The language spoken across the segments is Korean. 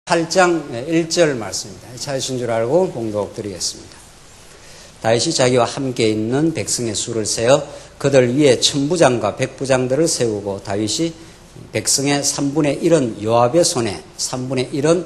8장 1절 말씀입니다. 찾으신 줄 알고 봉독 드리겠습니다. 다윗이 자기와 함께 있는 백성의 수를 세어 그들 위에 천부장과 백부장들을 세우고 다윗이 백성의 3분의 1은 요압의 손에 3분의 1은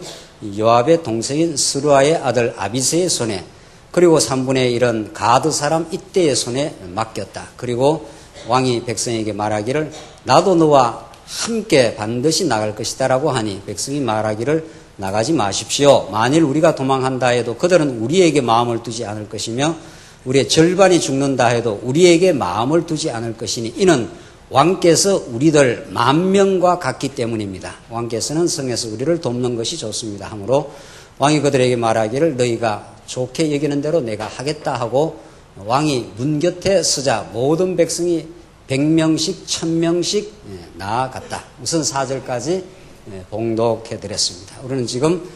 요압의 동생인 스루아의 아들 아비새의 손에 그리고 3분의 1은 가드 사람 이때의 손에 맡겼다. 그리고 왕이 백성에게 말하기를 나도 너와 함께 반드시 나갈 것이다 라고 하니 백성이 말하기를 나가지 마십시오. 만일 우리가 도망한다 해도 그들은 우리에게 마음을 두지 않을 것이며 우리의 절반이 죽는다 해도 우리에게 마음을 두지 않을 것이니 이는 왕께서 우리들 10,000명과 같기 때문입니다. 왕께서는 성에서 우리를 돕는 것이 좋습니다. 하므로 왕이 그들에게 말하기를 너희가 좋게 여기는 대로 내가 하겠다 하고 왕이 문 곁에 서자 모든 백성이 100명씩 1000명씩 나아갔다. 우선 4절까지 봉독해 드렸습니다. 우리는 지금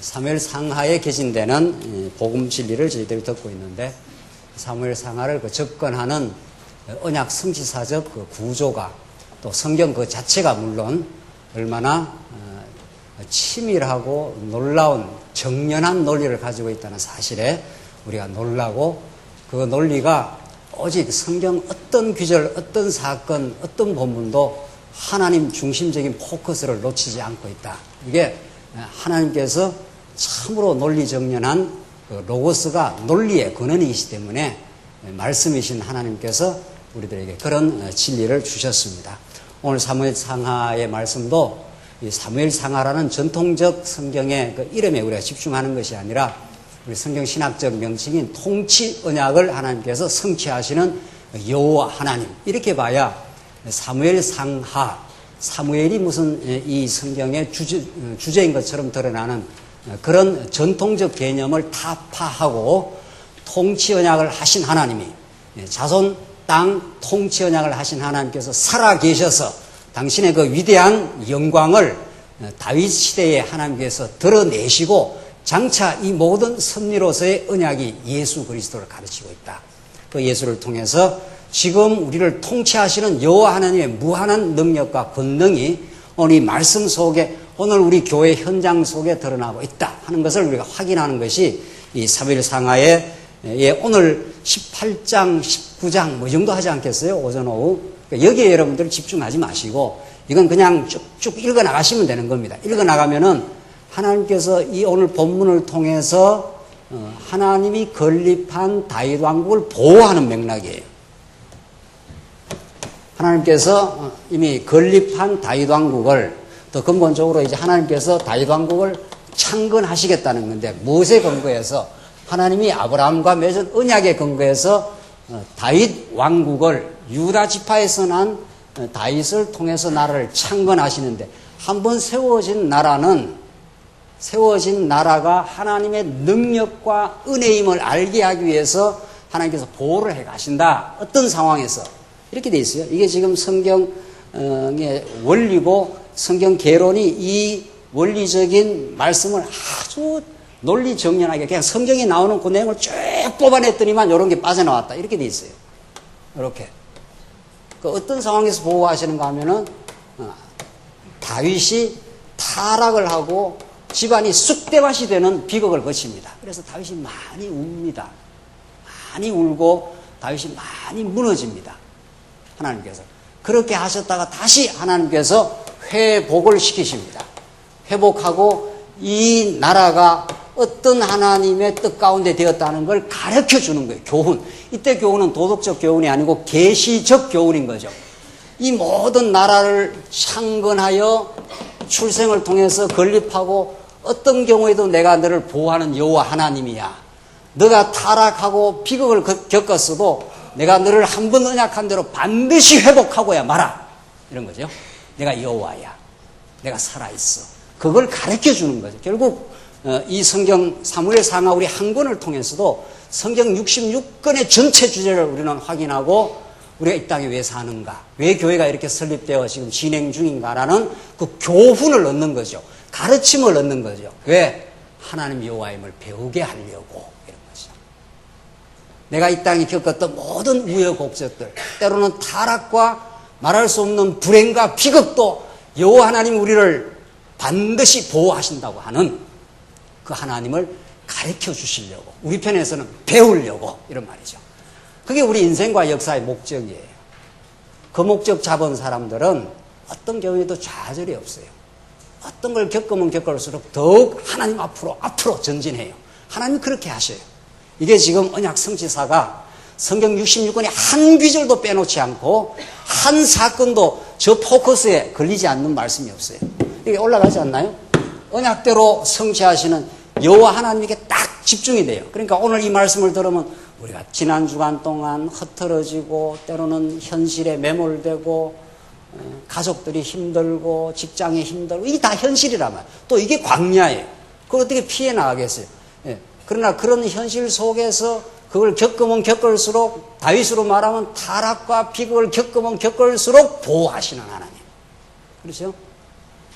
사무엘 상하에 개진되는 복음 진리를 저희들이 듣고 있는데 사무엘 상하를 접근하는 언약 성취사적 그 구조가 또 성경 그 자체가 물론 얼마나 치밀하고 놀라운 정연한 논리를 가지고 있다는 사실에 우리가 놀라고 그 논리가 오직 성경 어떤 구절, 어떤 사건, 어떤 본문도 하나님 중심적인 포커스를 놓치지 않고 있다. 이게 하나님께서 참으로 논리정연한 그 로고스가 논리의 근원이시기 때문에 말씀이신 하나님께서 우리들에게 그런 진리를 주셨습니다. 오늘 사무엘 상하의 말씀도 이 사무엘 상하라는 전통적 성경의 그 이름에 우리가 집중하는 것이 아니라 우리 성경 신학적 명칭인 통치 언약을 하나님께서 성취하시는 여호와 하나님 이렇게 봐야 사무엘 상하 사무엘이 무슨 이 성경의 주제인 것처럼 드러나는 그런 전통적 개념을 타파하고 통치 언약을 하신 하나님이 자손 땅 통치 언약을 하신 하나님께서 살아계셔서 당신의 그 위대한 영광을 다윗 시대에 하나님께서 드러내시고 장차 이 모든 섭리로서의 언약이 예수 그리스도를 가르치고 있다. 그 예수를 통해서 지금 우리를 통치하시는 여호와 하나님의 무한한 능력과 권능이 오늘 이 말씀 속에 오늘 우리 교회 현장 속에 드러나고 있다 하는 것을 우리가 확인하는 것이 이 사무엘 상하의 오늘 18장, 19장 뭐 정도 하지 않겠어요? 오전 오후. 그러니까 여기에 여러분들 집중하지 마시고 이건 그냥 쭉쭉 읽어 나가시면 되는 겁니다. 읽어 나가면은 하나님께서 이 오늘 본문을 통해서 하나님이 건립한 다윗 왕국을 보호하는 맥락이에요. 하나님께서 이미 건립한 다윗 왕국을 더 근본적으로 이제 하나님께서 다윗 왕국을 창건하시겠다는 건데 무엇에 근거해서 하나님이 아브라함과 맺은 언약에 근거해서 다윗 왕국을 유다 지파에서 난 다윗을 통해서 나라를 창건하시는데 한번 세워진 나라가 하나님의 능력과 은혜임을 알게 하기 위해서 하나님께서 보호를 해 가신다. 어떤 상황에서 이렇게 돼 있어요. 이게 지금 성경의 원리고 성경 개론이 이 원리적인 말씀을 아주 논리정연하게 그냥 성경에 나오는 그 내용을 쭉 뽑아냈더니만 이런 게 빠져나왔다. 이렇게 돼 있어요. 이렇게. 그 어떤 상황에서 보호하시는가 하면은 다윗이 타락을 하고 집안이 쑥대밭이 되는 비극을 거칩니다. 그래서 다윗이 많이 웁니다. 많이 울고 다윗이 많이 무너집니다. 하나님께서. 그렇게 하셨다가 다시 하나님께서 회복을 시키십니다. 회복하고 이 나라가 어떤 하나님의 뜻 가운데 되었다는 걸 가르쳐 주는 거예요. 교훈. 이때 교훈은 도덕적 교훈이 아니고 계시적 교훈인 거죠. 이 모든 나라를 창건하여 출생을 통해서 건립하고 어떤 경우에도 내가 너를 보호하는 여호와 하나님이야. 너가 타락하고 비극을 겪었어도 내가 너를 한 번 언약한 대로 반드시 회복하고야 마라. 이런 거죠. 내가 여호와야. 내가 살아있어. 그걸 가르쳐 주는 거죠. 결국 이 성경 사무엘 상하 우리 한 권을 통해서도 성경 66권의 전체 주제를 우리는 확인하고 우리가 이 땅에 왜 사는가, 왜 교회가 이렇게 설립되어 지금 진행 중인가라는 그 교훈을 얻는 거죠. 가르침을 얻는 거죠. 왜? 하나님 여호와임을 배우게 하려고 이런 거죠. 내가 이 땅에 겪었던 모든 우여곡절들, 때로는 타락과 말할 수 없는 불행과 비극도 여호와 하나님 우리를 반드시 보호하신다고 하는 그 하나님을 가르쳐 주시려고, 우리 편에서는 배우려고, 이런 말이죠. 그게 우리 인생과 역사의 목적이에요. 그 목적 잡은 사람들은 어떤 경우에도 좌절이 없어요. 어떤 걸 겪으면 겪을수록 더욱 하나님 앞으로 전진해요. 하나님 그렇게 하셔요. 이게 지금 언약 성취사가 성경 66권에 한 귀절도 빼놓지 않고 한 사건도 저 포커스에 걸리지 않는 말씀이 없어요. 이게 올라가지 않나요? 언약대로 성취하시는 여호와 하나님에게 딱 집중이 돼요. 그러니까 오늘 이 말씀을 들으면 우리가 지난 주간 동안 흩어지고 때로는 현실에 매몰되고 가족들이 힘들고 직장에 힘들고 이게 다 현실이란 말이에요. 또 이게 광야예요. 그걸 어떻게 피해 나가겠어요? 예. 그러나 그런 현실 속에서 그걸 겪으면 겪을수록, 다윗으로 말하면 타락과 비극을 겪으면 겪을수록 보호하시는 하나님. 그렇죠?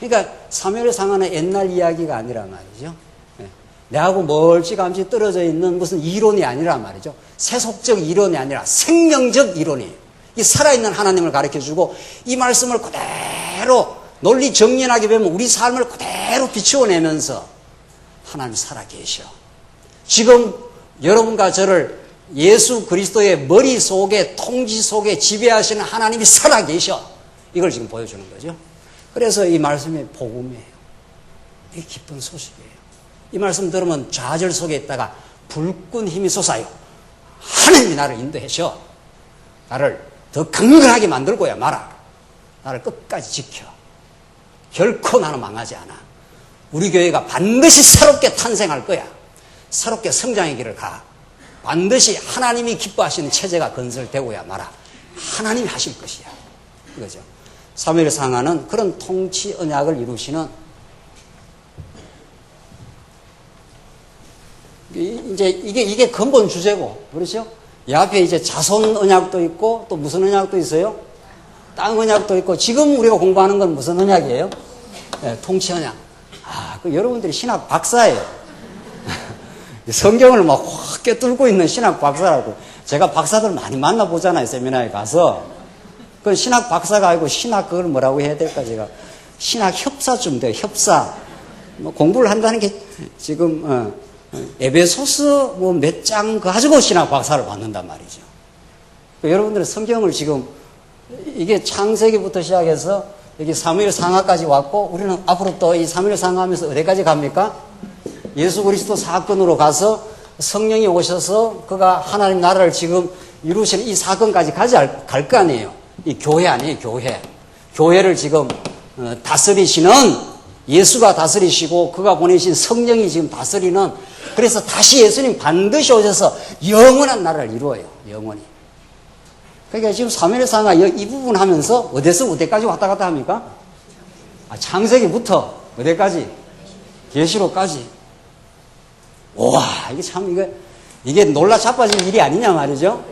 그러니까 사무엘상하는 옛날 이야기가 아니라 말이죠. 예. 내하고 멀찌감치 떨어져 있는 무슨 이론이 아니라 말이죠. 세속적 이론이 아니라 생명적 이론이에요. 이 살아있는 하나님을 가르쳐주고 이 말씀을 그대로 논리 정연하게 배우면 우리 삶을 그대로 비추어내면서 하나님 살아계셔. 지금 여러분과 저를 예수 그리스도의 머릿속에, 통지 속에 지배하시는 하나님이 살아계셔. 이걸 지금 보여주는 거죠. 그래서 이 말씀이 복음이에요. 이게 기쁜 소식이에요. 이 말씀 들으면 좌절 속에 있다가 불끈 힘이 솟아요. 하나님이 나를 인도하셔. 나를 더 강건하게 만들고야 마라. 나를 끝까지 지켜. 결코 나는 망하지 않아. 우리 교회가 반드시 새롭게 탄생할 거야. 새롭게 성장의 길을 가. 반드시 하나님이 기뻐하시는 체제가 건설되고야 마라. 하나님이 하실 것이야. 이거죠. 사무엘상하는 그런 통치 언약을 이루시는, 이제 이게 근본 주제고, 그렇죠? 이 앞에 이제 자손 언약도 있고, 또 무슨 언약도 있어요? 땅 언약도 있고, 지금 우리가 공부하는 건 무슨 언약이에요? 네, 통치 언약. 그 여러분들이 신학 박사예요. 성경을 막 확 꿰뚫고 있는 신학 박사라고. 제가 박사들 많이 만나보잖아요, 세미나에 가서. 그 신학 박사가 아니고 신학 그걸 뭐라고 해야 될까, 제가. 신학 협사쯤 돼요, 협사. 뭐 공부를 한다는 게 지금, 에베소서 뭐 몇 장 가지고 신학 박사를 받는단 말이죠. 여러분들은 성경을 지금 이게 창세기부터 시작해서 여기 사무엘상하까지 왔고, 우리는 앞으로 또 이 사무엘상하하면서 어디까지 갑니까? 예수 그리스도 사건으로 가서 성령이 오셔서 그가 하나님 나라를 지금 이루시는 이 사건까지 갈 거 아니에요. 이 교회 아니에요, 교회. 교회를 지금 다스리시는, 예수가 다스리시고 그가 보내신 성령이 지금 다스리는, 그래서 다시 예수님 반드시 오셔서 영원한 나라를 이루어요. 영원히. 그러니까 지금 사무엘상하 이 부분 하면서 어디서 어디까지 왔다 갔다 합니까? 창세기부터 어디까지? 계시록까지. 와, 이게 참, 이게 놀라 자빠질 일이 아니냐 말이죠.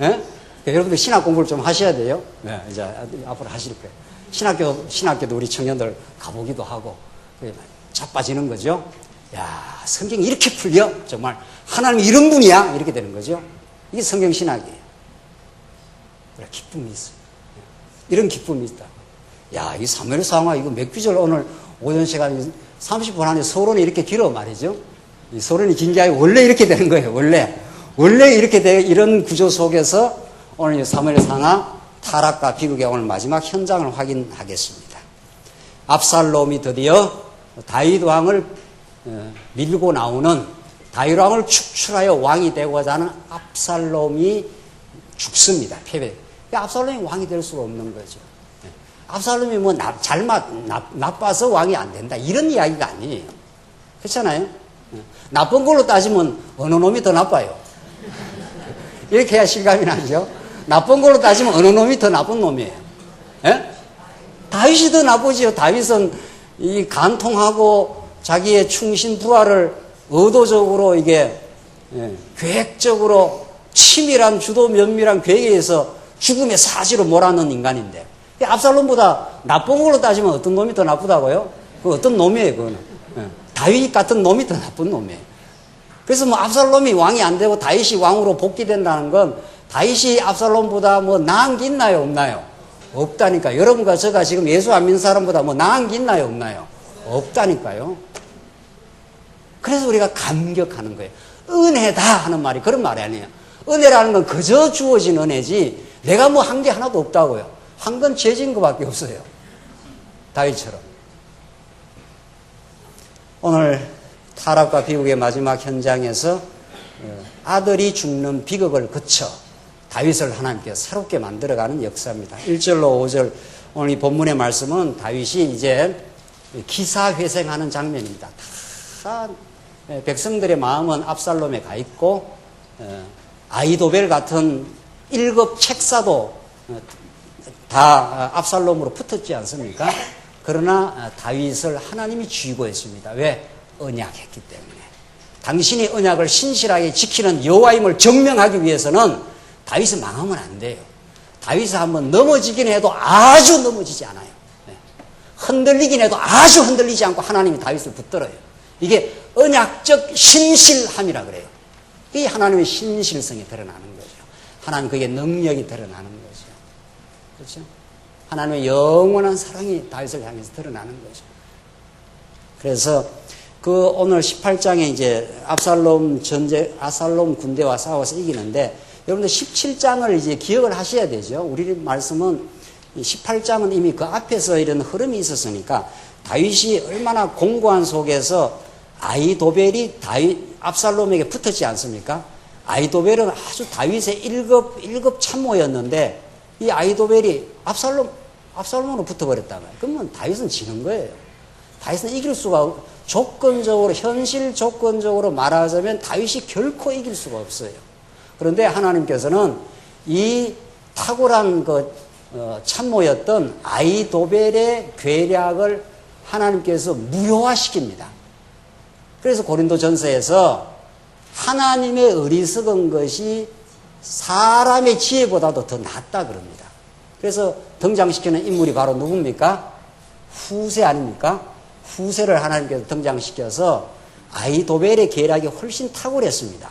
예? 그러니까 여러분들 신학 공부를 좀 하셔야 돼요. 네, 이제 앞으로 하실 거예요. 신학교도 우리 청년들 가보기도 하고, 자빠지는 거죠. 야, 성경이 이렇게 풀려? 정말, 하나님이 이런 분이야? 이렇게 되는 거죠. 이게 성경 신학이에요. 그래, 기쁨이 있어요. 이런 기쁨이 있다. 야, 이 사무엘상하 이거 몇 구절 오늘 오전 시간에 30분 안에 서론이 이렇게 길어 말이죠. 이 서론이 긴 게 아니고 원래 이렇게 되는 거예요. 원래 이렇게 이런 구조 속에서 오늘 사무엘상하 타락과 비극의 오늘 마지막 현장을 확인하겠습니다. 압살롬이 드디어 다윗 왕을 밀고 나오는, 다윗 왕을 축출하여 왕이 되고자 하는 압살롬이 죽습니다. 패배. 압살롬이 왕이 될 수가 없는 거죠. 압살롬이 뭐 나빠서 왕이 안 된다, 이런 이야기가 아니에요. 그렇잖아요. 나쁜 걸로 따지면 어느 놈이 더 나빠요? 이렇게 해야 실감이 나죠. 나쁜 걸로 따지면 어느 놈이 더 나쁜 놈이에요? 예? 다윗이 더 나쁘지요. 다윗은 이 간통하고 자기의 충신 부하를 의도적으로 이게 계획적으로 치밀한 주도 면밀한 계획에 의해서 죽음의 사지로 몰아넣은 인간인데, 압살롬보다 나쁜 걸로 따지면 어떤 놈이 더 나쁘다고요? 그 어떤 놈이에요, 그거는. 다윗 같은 놈이 더 나쁜 놈이에요. 그래서 뭐 압살롬이 왕이 안 되고 다윗이 왕으로 복귀된다는 건 다윗이 압살롬보다 뭐 나은 게 있나요, 없나요? 없다니까. 여러분과 제가 지금 예수 안 믿는 사람보다 뭐 나은 게 있나요, 없나요? 없다니까요. 그래서 우리가 감격하는 거예요. 은혜다 하는 말이 그런 말이 아니에요. 은혜라는 건 그저 주어진 은혜지 내가 뭐 한 게 하나도 없다고요. 한 건 죄진 것밖에 없어요. 다윗처럼. 오늘 타락과 비극의 마지막 현장에서 아들이 죽는 비극을 거쳐 다윗을 하나님께서 새롭게 만들어가는 역사입니다. 1절로 5절 오늘 이 본문의 말씀은 다윗이 이제 기사회생하는 장면입니다. 다 백성들의 마음은 압살롬에 가 있고 아이도벨 같은 1급 책사도 다 압살롬으로 붙었지 않습니까? 그러나 다윗을 하나님이 쥐고했습니다. 왜? 언약했기 때문에. 당신이 언약을 신실하게 지키는 여호와임을 증명하기 위해서는 다윗은 망하면 안 돼요. 다윗이 한번 넘어지긴 해도 아주 넘어지지 않아요. 흔들리긴 해도 아주 흔들리지 않고 하나님이 다윗을 붙들어요. 이게 언약적 신실함이라 그래요. 이게 하나님의 신실성이 드러나는 거죠. 하나님 그게 능력이 드러나는 거죠. 그렇죠? 하나님의 영원한 사랑이 다윗을 향해서 드러나는 거죠. 그래서 그 오늘 18장에 이제 압살롬 군대와 싸워서 이기는데 여러분들 17장을 이제 기억을 하셔야 되죠. 우리 말씀은 18장은 이미 그 앞에서 이런 흐름이 있었으니까 다윗이 얼마나 공고한 속에서 아이도벨이 압살롬에게 붙었지 않습니까? 아이도벨은 아주 다윗의 1급 참모였는데 이 아이도벨이 압살롬으로 붙어버렸다고요. 그러면 다윗은 지는 거예요. 다윗은 이길 수가 현실 조건적으로 말하자면 다윗이 결코 이길 수가 없어요. 그런데 하나님께서는 이 탁월한 참모였던 아이도벨의 괴략을 하나님께서 무효화시킵니다. 그래서 고린도전서에서 하나님의 어리석은 것이 사람의 지혜보다도 더 낫다 그럽니다. 그래서 등장시키는 인물이 바로 누굽니까? 후세 아닙니까? 후세를 하나님께서 등장시켜서 아이도벨의 계략이 훨씬 탁월했습니다.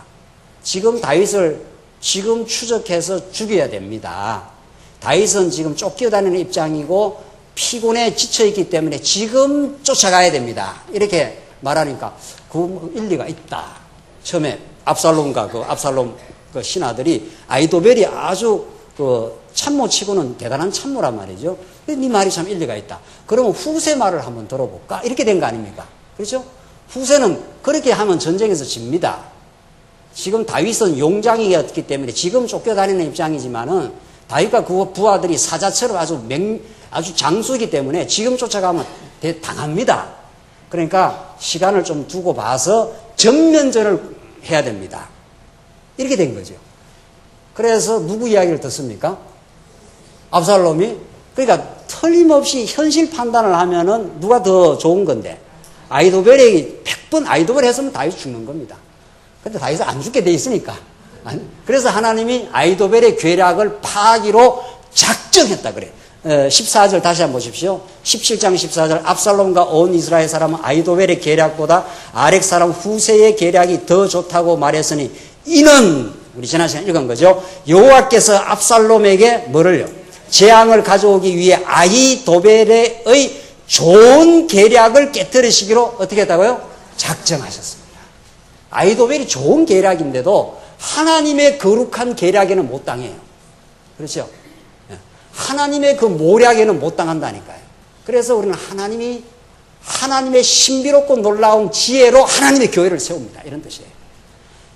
지금 다윗을 지금 추적해서 죽여야 됩니다. 다윗은 지금 쫓겨다니는 입장이고 피곤해 지쳐있기 때문에 지금 쫓아가야 됩니다. 이렇게 말하니까 그 일리가 있다. 처음에 압살롬과 압살롬 신하들이 아이도벨이 아주 참모치고는 대단한 참모란 말이죠. 네 말이 참 일리가 있다. 그러면 후세 말을 한번 들어볼까? 이렇게 된 거 아닙니까? 그렇죠? 후세는 그렇게 하면 전쟁에서 집니다. 지금 다윗은 용장이었기 때문에 지금 쫓겨다니는 입장이지만은 다윗과 그 부하들이 사자처럼 아주 장수이기 때문에 지금 쫓아가면 당합니다. 그러니까 시간을 좀 두고 봐서 정면전을 해야 됩니다. 이렇게 된 거죠. 그래서 누구 이야기를 듣습니까? 압살롬이. 그러니까 틀림없이 현실 판단을 하면은 누가 더 좋은 건데 아이도벨이 100번 아이도벨 했으면 다윗이 죽는 겁니다. 근데 다윗은 안 죽게 돼 있으니까. 그래서 하나님이 아이도벨의 괴략을 파하기로 작정했다 그래. 14절 다시 한번 보십시오. 17장 14절 압살롬과 온 이스라엘 사람은 아이도벨의 계략보다 아렉 사람 후세의 계략이 더 좋다고 말했으니 이는 우리 지난 시간에 읽은 거죠. 여호와께서 압살롬에게 뭐를요? 재앙을 가져오기 위해 아이도벨의 좋은 계략을 깨뜨리시기로 어떻게 했다고요? 작정하셨습니다. 아이도벨이 좋은 계략인데도 하나님의 거룩한 계략에는 못 당해요. 그렇죠? 하나님의 그 모략에는 못 당한다니까요. 그래서 우리는 하나님의 신비롭고 놀라운 지혜로 하나님의 교회를 세웁니다. 이런 뜻이에요.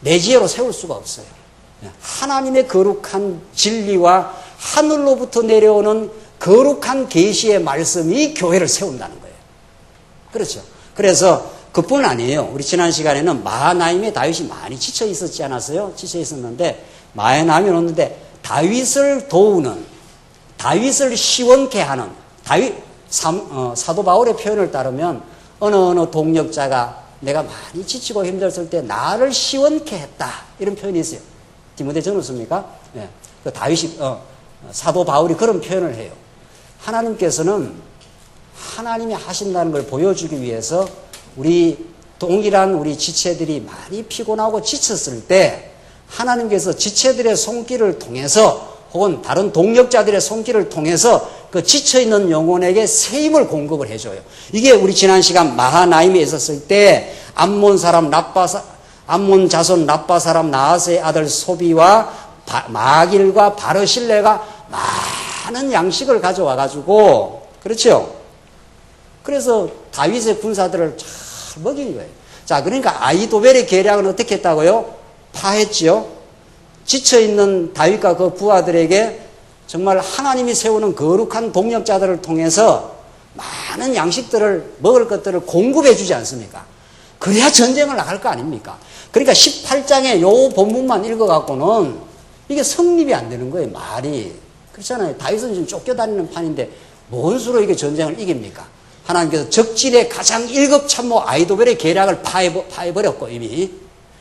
내 지혜로 세울 수가 없어요. 하나님의 거룩한 진리와 하늘로부터 내려오는 거룩한 계시의 말씀이 교회를 세운다는 거예요. 그렇죠. 그래서 그뿐 아니에요. 우리 지난 시간에는 마하나임의 다윗이 많이 지쳐 있었지 않았어요? 지쳐 있었는데 마하나임이 오는데 다윗을 도우는, 다윗을 시원케 하는, 사도 바울의 표현을 따르면 어느 동력자가 내가 많이 지치고 힘들었을 때 나를 시원케 했다. 이런 표현이 있어요. 디모데전서 씁니까? 네. 그 다윗이, 사도 바울이 그런 표현을 해요. 하나님께서는 하나님이 하신다는 걸 보여주기 위해서 동일한 우리 지체들이 많이 피곤하고 지쳤을 때 하나님께서 지체들의 손길을 통해서 혹은 다른 동력자들의 손길을 통해서 그 지쳐있는 영혼에게 새 힘을 공급을 해줘요. 이게 우리 지난 시간 마하나임에 있었을 때 암몬 자손 라빠 사람 나하스의 아들 소비와 마길과 바르실레가 많은 양식을 가져와 가지고, 그렇죠? 그래서 다윗의 군사들을 잘 먹인 거예요. 자, 그러니까 아히도벨의 계략은 어떻게 했다고요? 파했지요. 지쳐있는 다윗과 그 부하들에게 정말 하나님이 세우는 거룩한 동력자들을 통해서 많은 양식들을, 먹을 것들을 공급해 주지 않습니까? 그래야 전쟁을 나갈 거 아닙니까? 그러니까 18장의 요 본문만 읽어갖고는 이게 성립이 안 되는 거예요, 말이. 그렇잖아요. 다윗은 지금 쫓겨다니는 판인데 뭔 수로 이게 전쟁을 이깁니까? 하나님께서 적진의 가장 1급 참모 아히도벨의 계략을 파해버렸고 이미.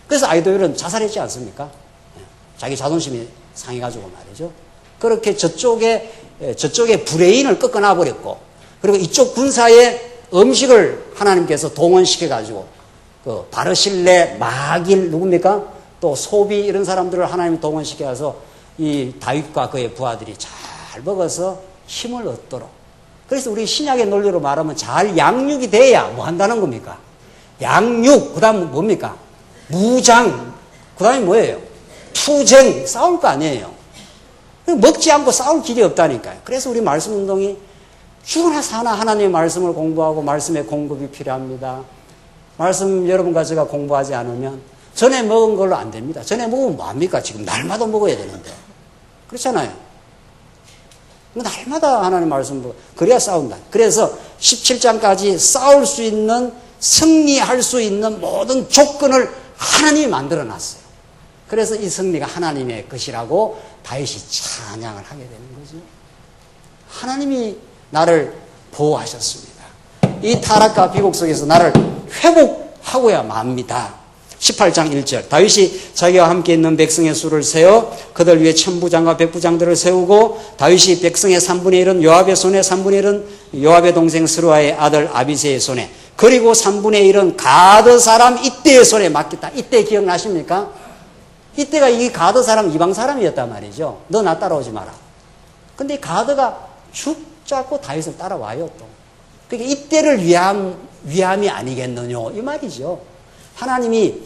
그래서 아히도벨은 자살했지 않습니까? 자기 자존심이 상해가지고 말이죠. 그렇게 저쪽에 브레인을 꺾어놔버렸고, 그리고 이쪽 군사의 음식을 하나님께서 동원시켜가지고, 그 바르실레, 마길, 누굽니까? 또 소비 이런 사람들을 하나님 동원시켜서 이 다윗과 그의 부하들이 잘 먹어서 힘을 얻도록. 그래서 우리 신약의 논리로 말하면 잘 양육이 돼야 뭐 한다는 겁니까? 양육, 그 다음 뭡니까? 무장, 그 다음에 뭐예요? 투쟁, 싸울 거 아니에요. 먹지 않고 싸울 길이 없다니까요. 그래서 우리 말씀 운동이 죽으나 사나 하나님의 말씀을 공부하고 말씀의 공급이 필요합니다. 말씀 여러분과 제가 공부하지 않으면 전에 먹은 걸로 안 됩니다. 전에 먹으면 뭐합니까? 지금 날마다 먹어야 되는데. 그렇잖아요. 날마다 하나님 말씀 보고 그래야 싸운다. 그래서 17장까지 싸울 수 있는, 승리할 수 있는 모든 조건을 하나님이 만들어 놨어요. 그래서 이 승리가 하나님의 것이라고 다윗이 찬양을 하게 되는 거죠. 하나님이 나를 보호하셨습니다. 이 타락과 비곡 속에서 나를 회복하고야 맙니다. 18장 1절 다윗이 자기와 함께 있는 백성의 수를 세어 그들 위에 천부장과 백부장들을 세우고 다윗이 백성의 3분의 1은 요압의 손에 3분의 1은 요압의 동생 스루아의 아들 아비새의 손에 그리고 3분의 1은 가드 사람 이때의 손에 맡겼다. 이때 기억나십니까? 이때가 이 가드 사람 이방 사람이었단 말이죠. 너 나 따라오지 마라. 근데 이 가드가 죽 잡고 다윗을 따라와요 또. 그러니까 이때를 위함이 아니겠느냐 이 말이죠. 하나님이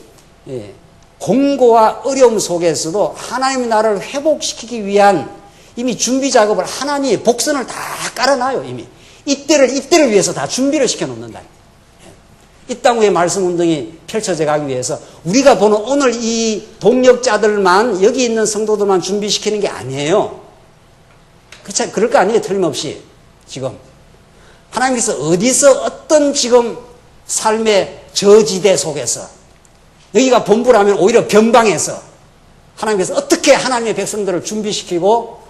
공고와 어려움 속에서도 하나님이 나를 회복시키기 위한 이미 준비 작업을 하나님의 복선을 다 깔아놔요. 이미 이때를 위해서 다 준비를 시켜놓는다. 이 땅 위에 말씀 운동이 펼쳐져 가기 위해서 우리가 보는 오늘 이 동력자들만 여기 있는 성도들만 준비시키는 게 아니에요. 그렇죠? 그럴 거 아니에요. 틀림없이 지금 하나님께서 어디서 어떤 지금 삶의 저지대 속에서 여기가 본부라면 오히려 변방에서 하나님께서 어떻게 하나님의 백성들을 준비시키고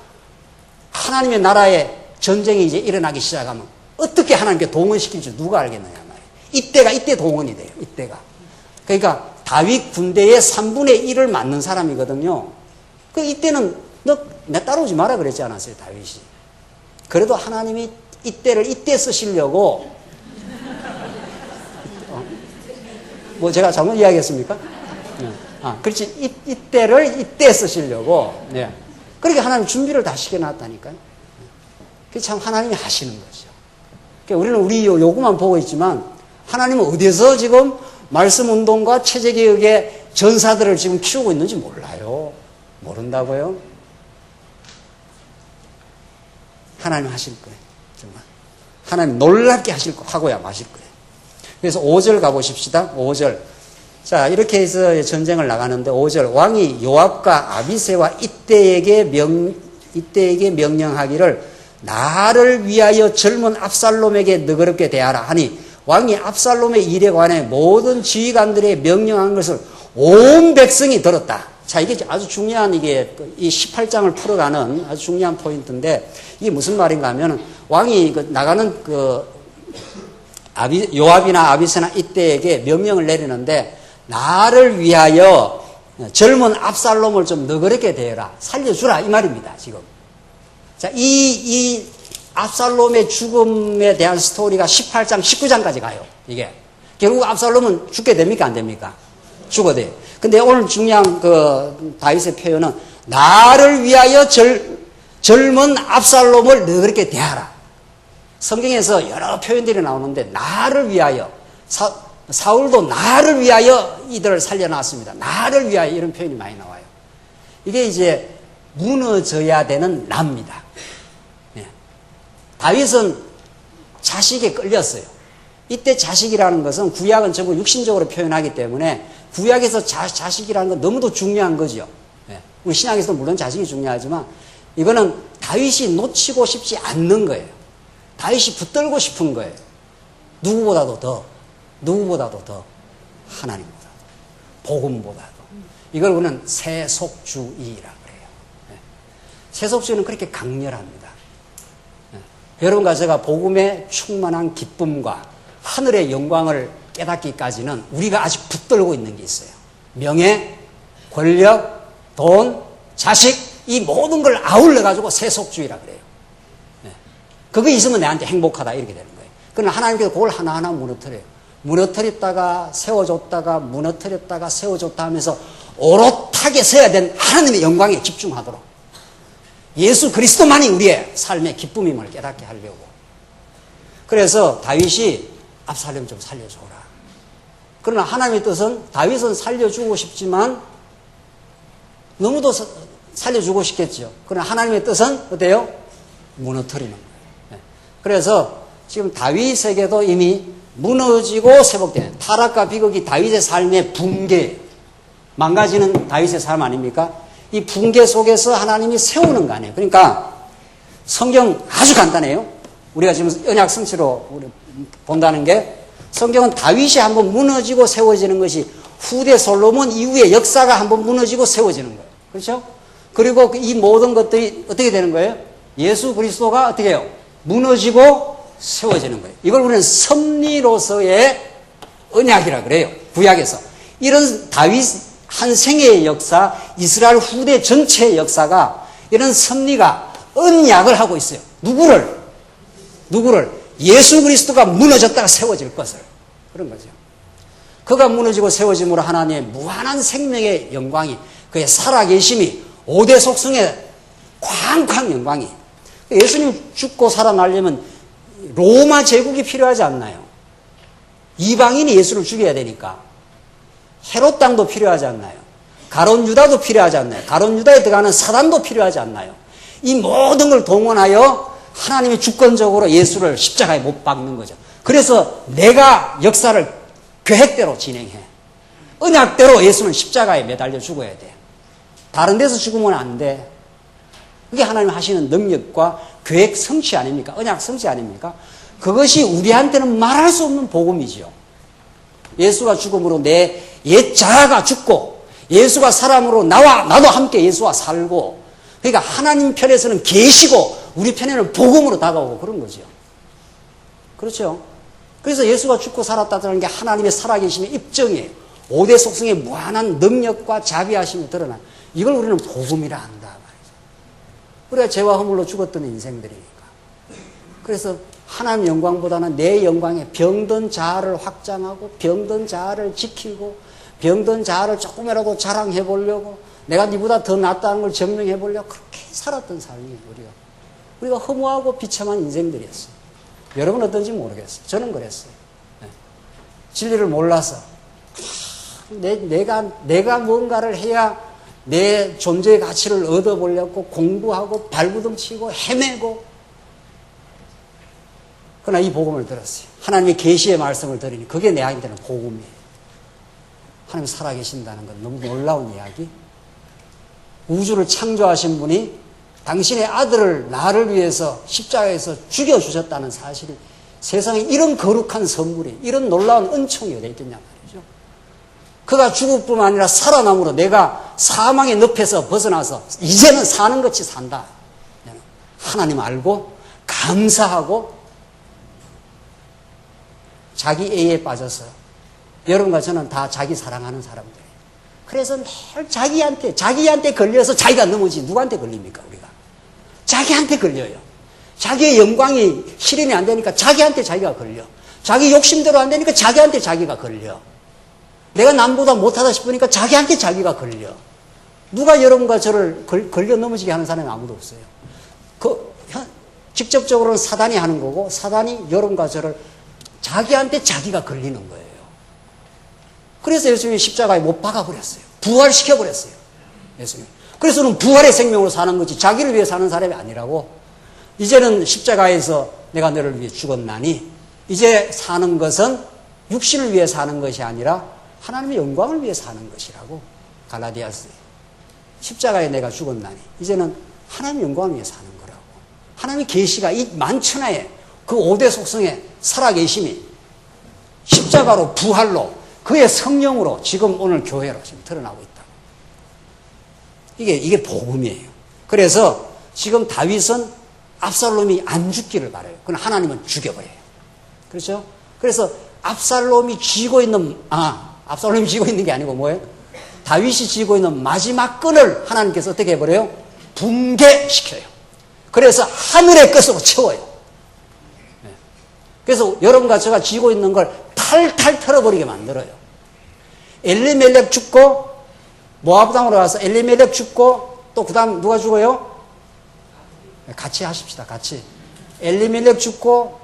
하나님의 나라의 전쟁이 이제 일어나기 시작하면 어떻게 하나님께 동원시킬지 누가 알겠느냐 말이에요. 이때가 이때 동원이 돼요. 이때가. 그러니까 다윗 군대의 3분의 1을 맡는 사람이거든요. 그 이때는 너 내 따라오지 마라 그랬지 않았어요, 다윗이. 그래도 하나님이 이때를 이때 쓰시려고 뭐 제가 잘못 이야기했습니까? 네. 그렇지. 이때를 이때 쓰시려고. 네. 그렇게 하나님 준비를 다 시켜놨다니까요. 그게 참 하나님이 하시는 거죠. 그러니까 우리는 우리 요구만 보고 있지만 하나님은 어디서 지금 말씀 운동과 체제개혁의 전사들을 지금 키우고 있는지 몰라요. 모른다고요? 하나님 하실 거예요. 정말. 하나님 놀랍게 하고야 마실 거예요. 그래서 5절 가보십시다. 5절. 자, 이렇게 해서 전쟁을 나가는데 5절. 왕이 요압과 아비새와 이때에게 명령하기를 나를 위하여 젊은 압살롬에게 너그럽게 대하라 하니 왕이 압살롬의 일에 관해 모든 지휘관들의 명령한 것을 온 백성이 들었다. 자, 이게 아주 중요한 이 18장을 풀어가는 아주 중요한 포인트인데 이게 무슨 말인가 하면 왕이 나가는 요압이나 아비새나 이때에게 명령을 내리는데 나를 위하여 젊은 압살롬을 좀 너그럽게 대해라. 살려주라. 이 말입니다, 지금. 자, 이 압살롬의 죽음에 대한 스토리가 18장, 19장까지 가요. 이게. 결국 압살롬은 죽게 됩니까? 안 됩니까? 죽어야 근데 오늘 중요한 다윗의 표현은 나를 위하여 젊은 압살롬을 너 그렇게 대하라. 성경에서 여러 표현들이 나오는데 나를 위하여 사울도 나를 위하여 이들을 살려놨습니다. 나를 위하여 이런 표현이 많이 나와요. 이게 이제 무너져야 되는 나입니다. 예. 다윗은 자식에 끌렸어요. 이때 자식이라는 것은 구약은 전부 육신적으로 표현하기 때문에 구약에서 자식이라는 건 너무도 중요한 거죠. 예. 우리 신약에서도 물론 자식이 중요하지만 이거는 다윗이 놓치고 싶지 않는 거예요. 다윗이 붙들고 싶은 거예요. 누구보다도 더 하나님보다도 복음보다도. 이걸 우리는 세속주의라 그래요. 세속주의는 그렇게 강렬합니다. 여러분과 제가 복음의 충만한 기쁨과 하늘의 영광을 깨닫기까지는 우리가 아직 붙들고 있는 게 있어요. 명예, 권력, 돈, 자식, 이 모든 걸 아울러 가지고 세속주의라 그래요. 그거 있으면 내한테 행복하다 이렇게 되는 거예요. 그러나 하나님께서 그걸 하나하나 무너뜨려요. 무너뜨렸다가 세워줬다가 무너뜨렸다가 세워줬다 하면서 오롯하게 서야 된 하나님의 영광에 집중하도록, 예수 그리스도만이 우리의 삶의 기쁨임을 깨닫게 하려고. 그래서 다윗이 압살롬 좀 살려줘라. 그러나 하나님의 뜻은 다윗은 살려주고 싶지만 너무도 살려주고 싶겠죠. 그러나 하나님의 뜻은 어때요? 무너뜨리는 거예요. 그래서 지금 다윗에게도 이미 무너지고 회복되는 타락과 비극이 다윗의 삶의 붕괴, 망가지는 다윗의 삶 아닙니까? 이 붕괴 속에서 하나님이 세우는 거 아니에요. 그러니까 성경 아주 간단해요. 우리가 지금 언약 성취로 본다는 게, 성경은 다윗이 한번 무너지고 세워지는 것이 후대 솔로몬 이후의 역사가 한번 무너지고 세워지는 거예요. 그렇죠? 그리고 이 모든 것들이 어떻게 되는 거예요? 예수 그리스도가 어떻게 해요? 무너지고 세워지는 거예요. 이걸 우리는 섭리로서의 언약이라 그래요. 구약에서. 이런 다윗 한 생애의 역사, 이스라엘 후대 전체의 역사가 이런 섭리가 언약을 하고 있어요. 누구를? 예수 그리스도가 무너졌다가 세워질 것을. 그런 거죠. 그가 무너지고 세워짐으로 하나님의 무한한 생명의 영광이, 그의 살아계심이, 5대 속성의 쾅쾅 영광이. 예수님 죽고 살아나려면 로마 제국이 필요하지 않나요? 이방인이 예수를 죽여야 되니까. 헤롯 땅도 필요하지 않나요? 가론 유다도 필요하지 않나요? 가론 유다에 들어가는 사단도 필요하지 않나요? 이 모든 걸 동원하여 하나님이 주권적으로 예수를 십자가에 못 박는 거죠. 그래서 내가 역사를 계획대로 진행해. 언약대로 예수는 십자가에 매달려 죽어야 돼. 다른 데서 죽으면 안 돼. 그게 하나님 하시는 능력과 계획 성취 아닙니까? 언약 성취 아닙니까? 그것이 우리한테는 말할 수 없는 복음이지요. 예수가 죽음으로 내 옛 자아가 죽고, 예수가 사람으로 나도 함께 예수와 살고, 그러니까 하나님 편에서는 계시고 우리 편에는 복음으로 다가오고 그런 거죠. 그렇죠? 그래서 예수가 죽고 살았다는 게 하나님의 살아계심의 입증이에요. 5대 속성의 무한한 능력과 자비하심이 드러난, 이걸 우리는 복음이라 한다 말이죠. 우리가 죄와 허물로 죽었던 인생들이니까. 그래서 하나님 영광보다는 내 영광에 병든 자아를 확장하고, 병든 자아를 지키고, 병든 자아를 조금이라도 자랑해 보려고, 내가 니보다 더 낫다는 걸 증명해 보려고 그렇게 살았던 삶이에요. 우리가 허무하고 비참한 인생들이었어요. 여러분 어떤지 모르겠어요. 저는 그랬어요. 네. 진리를 몰라서 내가 뭔가를 해야 내 존재의 가치를 얻어보려고 공부하고 발구름 치고 헤매고. 그러나 이 복음을 들었어요. 하나님의 계시의 말씀을 들으니 그게 내한테는 복음이에요. 하나님 살아계신다는 건 너무 놀라운 이야기. 우주를 창조하신 분이 당신의 아들을 나를 위해서 십자가에서 죽여주셨다는 사실이, 세상에 이런 거룩한 선물이, 이런 놀라운 은총이 어디 있겠냐 말이죠. 그가 죽을 뿐만 아니라 살아남으로 내가 사망의 늪에서 벗어나서 이제는 사는 것이 산다. 하나님 알고 감사하고 자기 애에 빠져서, 여러분과 저는 다 자기 사랑하는 사람들이에요. 그래서 매일 자기한테 걸려서 자기가 넘어지. 누구한테 걸립니까, 우리가? 자기한테 걸려요. 자기의 영광이 실현이 안 되니까 자기한테 자기가 걸려. 자기 욕심대로 안 되니까 자기한테 자기가 걸려. 내가 남보다 못하다 싶으니까 자기한테 자기가 걸려. 누가 여러분과 저를 걸려 넘어지게 하는 사람이 아무도 없어요. 직접적으로는 사단이 하는 거고 사단이 여러분과 저를 자기한테 자기가 걸리는 거예요. 그래서 예수님이 십자가에 못 박아버렸어요. 부활시켜버렸어요. 예수님. 그래서는 부활의 생명으로 사는 거지 자기를 위해 사는 사람이 아니라고. 이제는 십자가에서 내가 너를 위해 죽었나니 이제 사는 것은 육신을 위해 사는 것이 아니라 하나님의 영광을 위해 사는 것이라고. 갈라디아서 십자가에 내가 죽었나니 이제는 하나님의 영광을 위해 사는 거라고. 하나님의 계시가 이 만천하에 그 5대 속성에 살아계심이 십자가로 부활로 그의 성령으로 지금 오늘 교회로 지금 드러나고 있다. 이게 복음이에요. 그래서 지금 다윗은 압살롬이 안 죽기를 바라요. 그럼 하나님은 죽여버려요. 그렇죠? 그래서 압살롬이 쥐고 있는 게 아니고 뭐예요? 다윗이 쥐고 있는 마지막 끈을 하나님께서 어떻게 해버려요? 붕괴시켜요. 그래서 하늘의 것으로 채워요. 그래서 여러분과 제가 쥐고 있는 걸 탈탈 털어버리게 만들어요. 엘리멜렉 죽고 모압 땅으로 가서 엘리멜렉 죽고 또 그 다음 누가 죽어요? 같이 하십시다. 같이. 엘리멜렉 죽고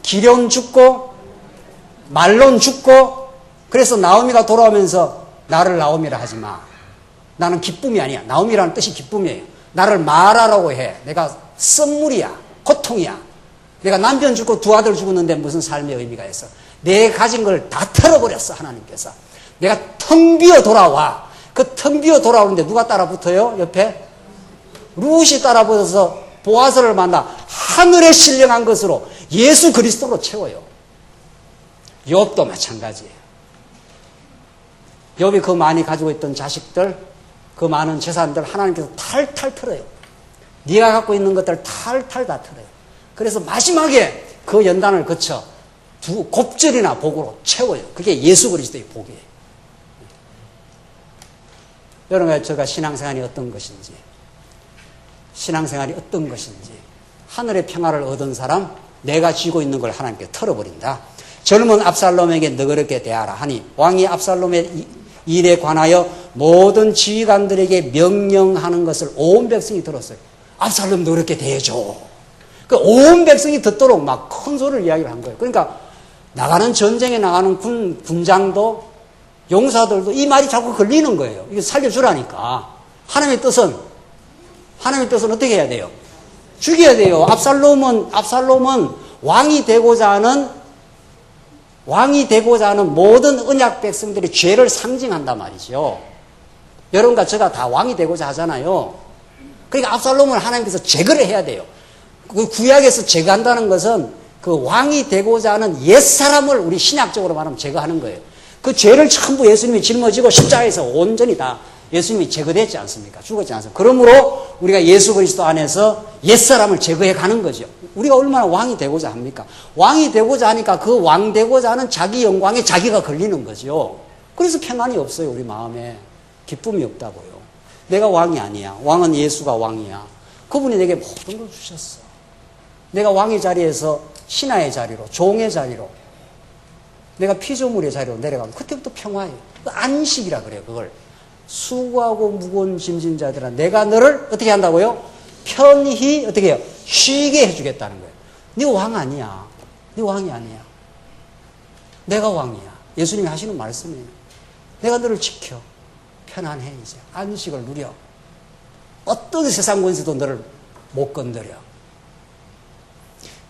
기럨 죽고 말론 죽고 그래서 나오미가 돌아오면서 나를 나오미라 하지 마. 나는 기쁨이 아니야. 나오미라는 뜻이 기쁨이에요. 나를 마라라고 해. 내가 썸물이야. 고통이야. 내가 남편 죽고 두 아들 죽었는데 무슨 삶의 의미가 있어. 내 가진 걸 다 털어버렸어. 하나님께서. 내가 텅 비어 돌아와. 그 텅 비어 돌아오는데 누가 따라 붙어요? 옆에? 룻이 따라 붙어서 보아스를 만나 하늘에 신령한 것으로 예수 그리스도로 채워요. 욥도 마찬가지예요. 욥이 그 많이 가지고 있던 자식들, 그 많은 재산들 하나님께서 탈탈 털어요. 네가 갖고 있는 것들 탈탈 다 털어요. 그래서 마지막에 그 연단을 거쳐 두 곱절이나 복으로 채워요. 그게 예수 그리스도의 복이에요. 여러분, 제가 신앙생활이 어떤 것인지, 하늘의 평화를 얻은 사람, 내가 쥐고 있는 걸 하나님께 털어버린다. 젊은 압살롬에게 너그럽게 대하라 하니 왕이 압살롬의 일에 관하여 모든 지휘관들에게 명령하는 것을 온 백성이 들었어요. 압살롬 너그럽게 대해줘. 그 온 백성이 듣도록 막 큰 소리를 이야기를 한 거예요. 그러니까 나가는 전쟁에 나가는 군장도 용사들도 이 말이 자꾸 걸리는 거예요. 이거 살려주라니까. 하나님의 뜻은 어떻게 해야 돼요? 죽여야 돼요. 압살롬은 왕이 되고자 하는 모든 언약 백성들의 죄를 상징한단 말이죠. 여러분과 제가 다 왕이 되고자 하잖아요. 그러니까 압살롬을 하나님께서 제거를 해야 돼요. 그 구약에서 제거한다는 것은 그 왕이 되고자 하는 옛사람을 우리 신약적으로 말하면 제거하는 거예요. 그 죄를 전부 예수님이 짊어지고 십자가에서 온전히 다 예수님이 제거됐지 않습니까? 죽었지 않습니까? 그러므로 우리가 예수 그리스도 안에서 옛사람을 제거해 가는 거죠. 우리가 얼마나 왕이 되고자 합니까? 왕이 되고자 하니까 그 왕 되고자 하는 자기 영광에 자기가 걸리는 거죠. 그래서 평안이 없어요. 우리 마음에. 기쁨이 없다고요. 내가 왕이 아니야. 왕은 예수가 왕이야. 그분이 내게 모든 걸 주셨어. 내가 왕의 자리에서 신하의 자리로, 종의 자리로, 내가 피조물의 자리로 내려가면 그때부터 평화예요. 안식이라 그래요. 그걸. 수고하고 무거운 짐진 자들아 내가 너를 어떻게 한다고요? 편히 어떻게 해요? 쉬게 해주겠다는 거예요. 네 왕 아니야. 네 왕이 아니야. 내가 왕이야. 예수님이 하시는 말씀이에요. 내가 너를 지켜. 편안해 이제. 안식을 누려. 어떤 세상 권세도 너를 못 건드려.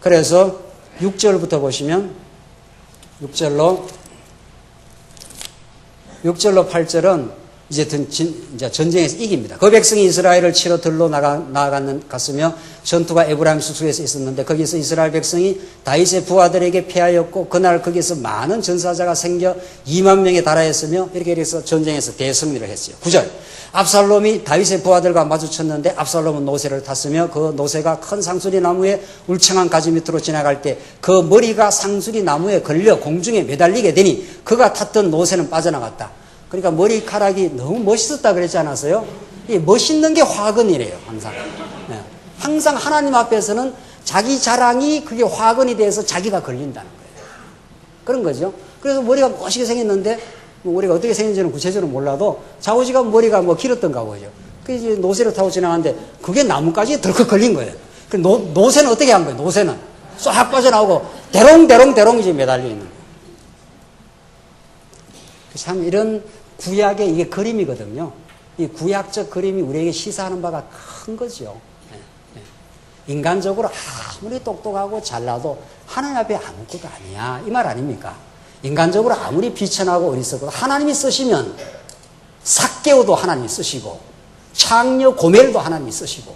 그래서 6절부터 보시면 6절로 8절은 이제 전쟁에서 이깁니다. 그 백성이 이스라엘을 치러 들로 나갔으며 전투가 에브라임 수수에서 있었는데 거기서 이스라엘 백성이 다윗의 부하들에게 패하였고 그날 거기서 많은 전사자가 생겨 2만 명에 달하였으며 이렇게 해서 전쟁에서 대승리를 했어요. 9절 압살롬이 다윗의 부하들과 마주쳤는데 압살롬은 노새를 탔으며 그 노새가 큰 상수리 나무의 울창한 가지 밑으로 지나갈 때 그 머리가 상수리 나무에 걸려 공중에 매달리게 되니 그가 탔던 노새는 빠져나갔다. 그러니까 머리카락이 너무 멋있었다 그랬지 않았어요? 이 멋있는 게 화근이래요, 항상. 네. 항상 하나님 앞에서는 자기 자랑이 그게 화근이 돼서 자기가 걸린다는 거예요. 그런 거죠. 그래서 머리가 멋있게 생겼는데, 머리가 어떻게 생긴지는 구체적으로 몰라도, 좌우지간 머리가 길었던가 보죠. 그 이제 노새를 타고 지나가는데, 그게 나뭇가지에 덜컥 걸린 거예요. 그 노새는 어떻게 한 거예요? 노새는 싹 빠져나오고 대롱대롱 이제 매달려 있는 거예요. 참 이런 구약의 이게 그림이거든요. 이 구약적 그림이 우리에게 시사하는 바가 큰 거죠. 인간적으로 아무리 똑똑하고 잘나도 하나님 앞에 아무것도 아니야. 이 말 아닙니까? 인간적으로 아무리 비천하고 어리석어도 하나님이 쓰시면 삭개오도 하나님이 쓰시고 창녀 고멜도 하나님이 쓰시고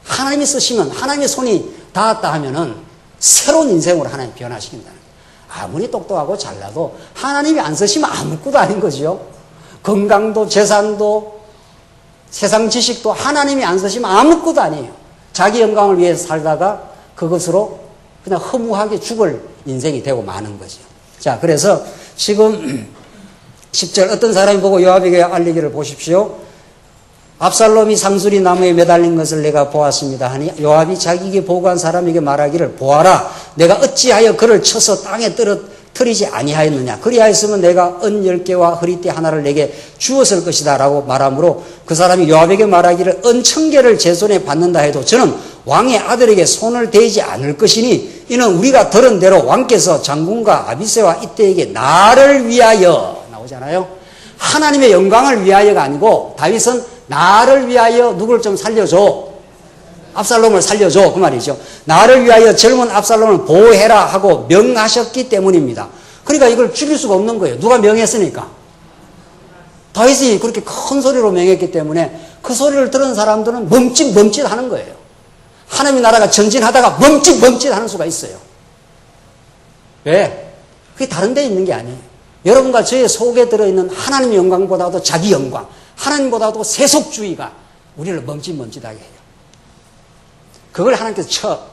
하나님이 쓰시면 하나님의 손이 닿았다 하면은 새로운 인생으로 하나님 변화시킨다는 거예요. 아무리 똑똑하고 잘나도 하나님이 안 쓰시면 아무것도 아닌 거죠. 건강도 재산도 세상 지식도 하나님이 안 쓰시면 아무것도 아니에요. 자기 영광을 위해서 살다가 그것으로 그냥 허무하게 죽을 인생이 되고 마는 거죠. 자, 그래서 지금 10절 어떤 사람이 보고 요압에게 알리기를 보십시오. 압살롬이 상수리 나무에 매달린 것을 내가 보았습니다 하니 요압이 자기에게 보고한 사람에게 말하기를 보아라 내가 어찌하여 그를 쳐서 땅에 떨어뜨리지 아니하였느냐 그리하였으면 내가 은 10개와 허리띠 하나를 내게 주었을 것이다 라고 말하므로 그 사람이 요압에게 말하기를 은 1000개를 제 손에 받는다 해도 저는 왕의 아들에게 손을 대지 않을 것이니 이는 우리가 들은 대로 왕께서 장군과 아비새와 이때에게 나를 위하여 나오잖아요. 하나님의 영광을 위하여가 아니고 다윗은 나를 위하여 누구를 좀 살려줘. 압살롬을 살려줘. 그 말이죠. 나를 위하여 젊은 압살롬을 보호해라 하고 명하셨기 때문입니다. 그러니까 이걸 죽일 수가 없는 거예요. 누가 명했으니까. 다윗이 그렇게 큰 소리로 명했기 때문에 그 소리를 들은 사람들은 멈칫 하는 거예요. 하나님의 나라가 전진하다가 멈칫 하는 수가 있어요. 왜? 그게 다른 데 있는 게 아니에요. 여러분과 저의 속에 들어있는 하나님의 영광보다도 자기 영광, 하나님보다도 세속주의가 우리를 멈칫하게 해요. 그걸 하나님께서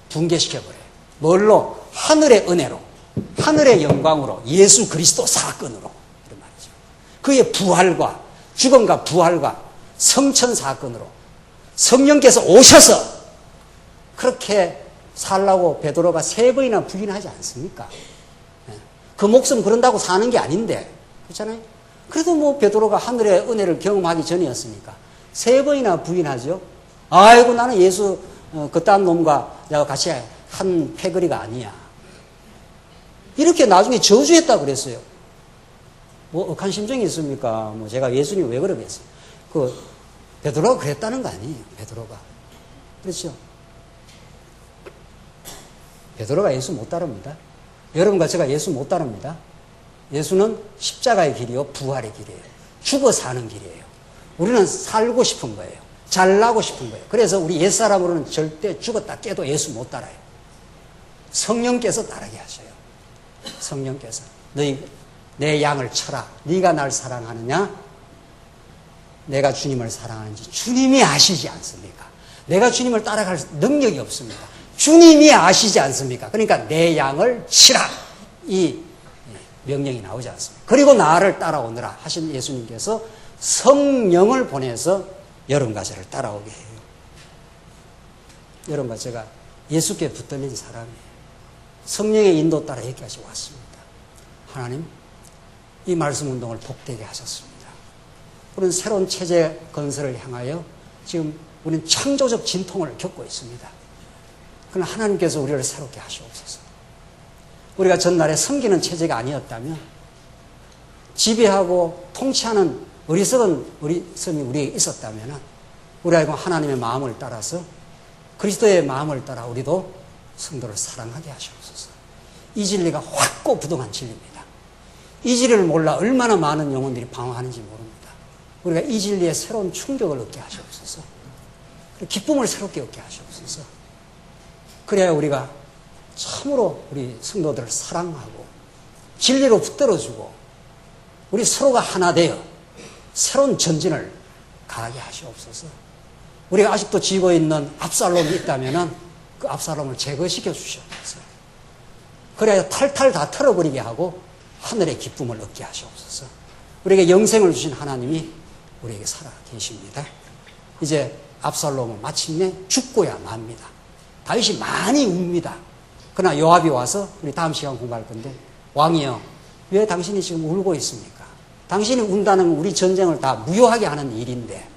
붕괴시켜버려요. 뭘로? 하늘의 은혜로, 하늘의 영광으로, 예수 그리스도 사건으로. 이런 말이죠. 그의 부활과, 죽음과 부활과 성천 사건으로 성령께서 오셔서 그렇게 살라고 베드로가 3번이나 부인하지 않습니까? 그 목숨 그런다고 사는 게 아닌데, 그렇잖아요? 그래도 뭐 베드로가 하늘의 은혜를 경험하기 전이었으니까 3번이나 부인하죠. 아이고 나는 예수 그딴 놈과 내가 같이 한 패거리가 아니야. 이렇게 나중에 저주했다 그랬어요. 뭐 억한 심정이 있습니까? 뭐 제가 예수님 왜 그러겠어요? 그 베드로가 그랬다는 거 아니에요. 베드로가 그렇죠. 베드로가 예수 못 따릅니다. 여러분과 제가 예수 못 따릅니다. 예수는 십자가의 길이요 부활의 길이에요. 죽어 사는 길이에요. 우리는 살고 싶은 거예요. 잘나고 싶은 거예요. 그래서 우리 옛사람으로는 절대 죽었다 깨도 예수 못 따라요. 성령께서 따르게 하셔요. 성령께서 너희 내 양을 쳐라. 네가 날 사랑하느냐? 내가 주님을 사랑하는지 주님이 아시지 않습니까? 내가 주님을 따라갈 능력이 없습니다. 주님이 아시지 않습니까? 그러니까 내 양을 치라. 이 명령이 나오지 않습니다. 그리고 나를 따라오느라 하신 예수님께서 성령을 보내서 여러분과 저를 따라오게 해요. 여러분과 제가 예수께 붙들린 사람이에요. 성령의 인도 따라 여기까지 왔습니다. 하나님, 이 말씀 운동을 복되게 하셨습니다. 우리는 새로운 체제 건설을 향하여 지금 우리는 창조적 진통을 겪고 있습니다. 그러나 하나님께서 우리를 새롭게 하시옵소서. 우리가 전날에 섬기는 체제가 아니었다면 지배하고 통치하는 어리석은 어리석음이 우리에게 있었다면 우리가 하나님의 마음을 따라서 그리스도의 마음을 따라 우리도 성도를 사랑하게 하시옵소서. 이 진리가 확고부동한 진리입니다. 이 진리를 몰라 얼마나 많은 영혼들이 방황하는지 모릅니다. 우리가 이 진리에 새로운 충격을 얻게 하시옵소서. 기쁨을 새롭게 얻게 하시옵소서. 그래야 우리가 참으로 우리 성도들을 사랑하고 진리로 붙들어주고 우리 서로가 하나 되어 새로운 전진을 가게 하시옵소서. 우리가 아직도 지고 있는 압살롬이 있다면 그 압살롬을 제거시켜 주시옵소서. 그래야 탈탈 다 털어버리게 하고 하늘의 기쁨을 얻게 하시옵소서. 우리에게 영생을 주신 하나님이 우리에게 살아 계십니다. 이제 압살롬은 마침내 죽고야 맙니다. 다윗이 많이 웁니다. 그러나 요압이 와서 우리 다음 시간 공부할 건데 왕이여 왜 당신이 지금 울고 있습니까? 당신이 운다는 우리 전쟁을 다 무효하게 하는 일인데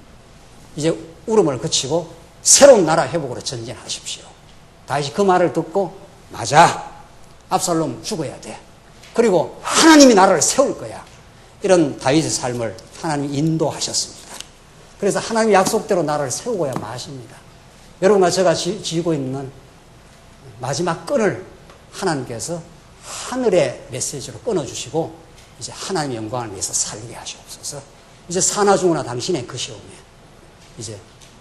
이제 울음을 그치고 새로운 나라 회복으로 전진하십시오. 다윗이 그 말을 듣고 맞아. 압살롬 죽어야 돼. 그리고 하나님이 나라를 세울 거야. 이런 다윗의 삶을 하나님이 인도하셨습니다. 그래서 하나님의 약속대로 나라를 세우고야 마십니다. 여러분과 제가 쥐고 있는 마지막 끈을 하나님께서 하늘의 메시지로 끊어주시고 이제 하나님의 영광을 위해서 살게 하시옵소서. 이제 사나 죽으나 당신의 것이 오면 이제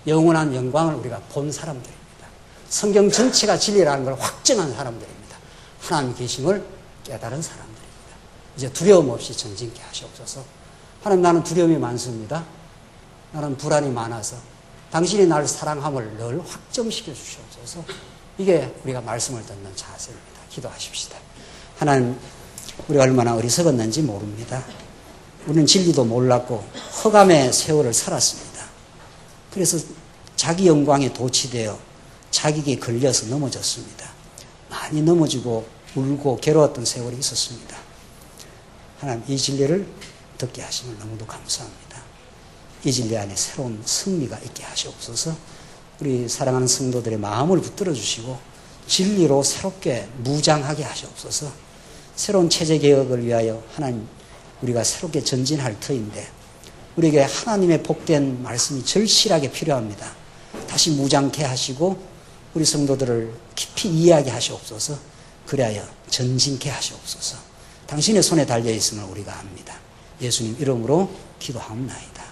영원한 영광을 우리가 본 사람들입니다. 성경 전체가 진리라는 걸 확증한 사람들입니다. 하나님 계심을 깨달은 사람들입니다. 이제 두려움 없이 전진케 하시옵소서. 하나님, 나는 두려움이 많습니다. 나는 불안이 많아서 당신이 나를 사랑함을 늘 확정시켜 주시옵소서. 이게 우리가 말씀을 듣는 자세입니다. 기도하십시다. 하나님, 우리가 얼마나 어리석었는지 모릅니다. 우리는 진리도 몰랐고 허감의 세월을 살았습니다. 그래서 자기 영광에 도취되어 자기에게 걸려서 넘어졌습니다. 많이 넘어지고 울고 괴로웠던 세월이 있었습니다. 하나님, 이 진리를 듣게 하시면 너무도 감사합니다. 이 진리 안에 새로운 승리가 있게 하시옵소서. 우리 사랑하는 성도들의 마음을 붙들어 주시고 진리로 새롭게 무장하게 하시옵소서. 새로운 체제개혁을 위하여 하나님, 우리가 새롭게 전진할 터인데 우리에게 하나님의 복된 말씀이 절실하게 필요합니다. 다시 무장케 하시고 우리 성도들을 깊이 이해하게 하시옵소서. 그리하여 전진케 하시옵소서. 당신의 손에 달려있음을 우리가 압니다. 예수님 이름으로 기도하옵나이다.